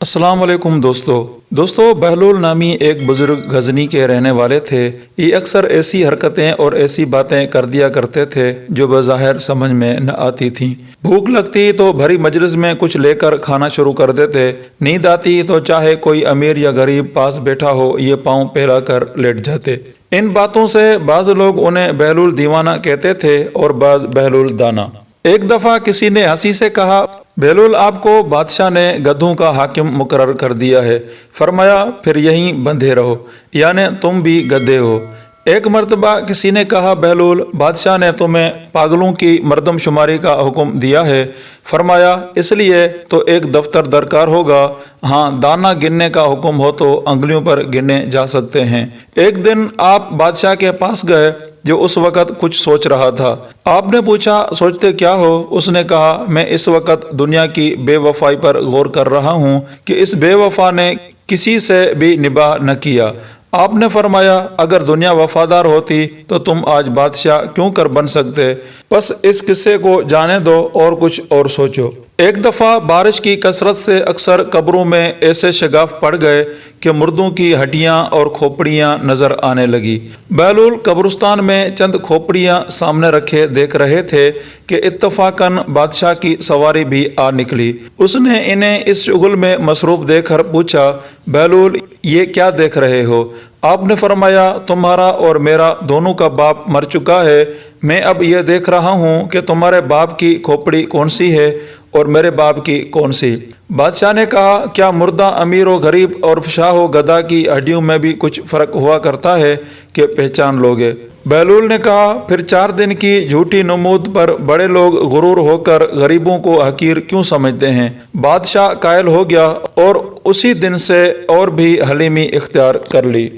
السلام علیکم دوستو بہلول نامی ایک بزرگ غزنی کے رہنے والے تھے۔ یہ اکثر ایسی حرکتیں اور ایسی باتیں کر دیا کرتے تھے جو بظاہر سمجھ میں نہ آتی تھیں۔ بھوک لگتی تو بھری مجلس میں کچھ لے کر کھانا شروع کر دیتے، نیند آتی تو چاہے کوئی امیر یا غریب پاس بیٹھا ہو یہ پاؤں پھیلا کر لیٹ جاتے۔ ان باتوں سے بعض لوگ انہیں بہلول دیوانہ کہتے تھے اور بعض بہلول دانا۔ ایک دفعہ کسی نے ہنسی سے کہا، بہلول آپ کو بادشاہ نے گدھوں کا حاکم مقرر کر دیا ہے۔ فرمایا پھر یہیں بندھے رہو، یعنی تم بھی گدھے ہو۔ ایک مرتبہ کسی نے کہا، بہلول بادشاہ نے تمہیں پاگلوں کی مردم شماری کا حکم دیا ہے۔ فرمایا اس لیے تو ایک دفتر درکار ہوگا، ہاں دانہ گننے کا حکم ہو تو انگلیوں پر گنے جا سکتے ہیں۔ ایک دن آپ بادشاہ کے پاس گئے جو اس وقت کچھ سوچ رہا تھا۔ آپ نے پوچھا سوچتے کیا ہو؟ اس نے کہا میں اس وقت دنیا کی بے وفائی پر غور کر رہا ہوں کہ اس بے وفا نے کسی سے بھی نباہ نہ کیا۔ آپ نے فرمایا اگر دنیا وفادار ہوتی تو تم آج بادشاہ کیوں کر بن سکتے؟ بس اس قصے کو جانے دو اور کچھ اور سوچو۔ ایک دفعہ بارش کی کثرت سے اکثر قبروں میں ایسے شگاف پڑ گئے کہ مردوں کی ہڈیاں اور کھوپڑیاں نظر آنے لگی۔ بہلول قبرستان میں چند کھوپڑیاں سامنے رکھے دیکھ رہے تھے کہ اتفاقاً بادشاہ کی سواری بھی آ نکلی۔ اس نے انہیں اس شغل میں مصروف دیکھ کر پوچھا، بہلول یہ کیا دیکھ رہے ہو؟ آپ نے فرمایا تمہارا اور میرا دونوں کا باپ مر چکا ہے، میں اب یہ دیکھ رہا ہوں کہ تمہارے باپ کی کھوپڑی کون سی ہے اور میرے باپ کی کون سی؟ بادشاہ نے کہا کیا مردہ امیر و غریب اور شاہ و گدھا کی ہڈیوں میں بھی کچھ فرق ہوا کرتا ہے کہ پہچان لوگے؟ بہلول نے کہا پھر 4 دن کی جھوٹی نمود پر بڑے لوگ غرور ہو کر غریبوں کو حقیر کیوں سمجھتے ہیں؟ بادشاہ قائل ہو گیا اور اسی دن سے اور بھی حلیمی اختیار کر لی۔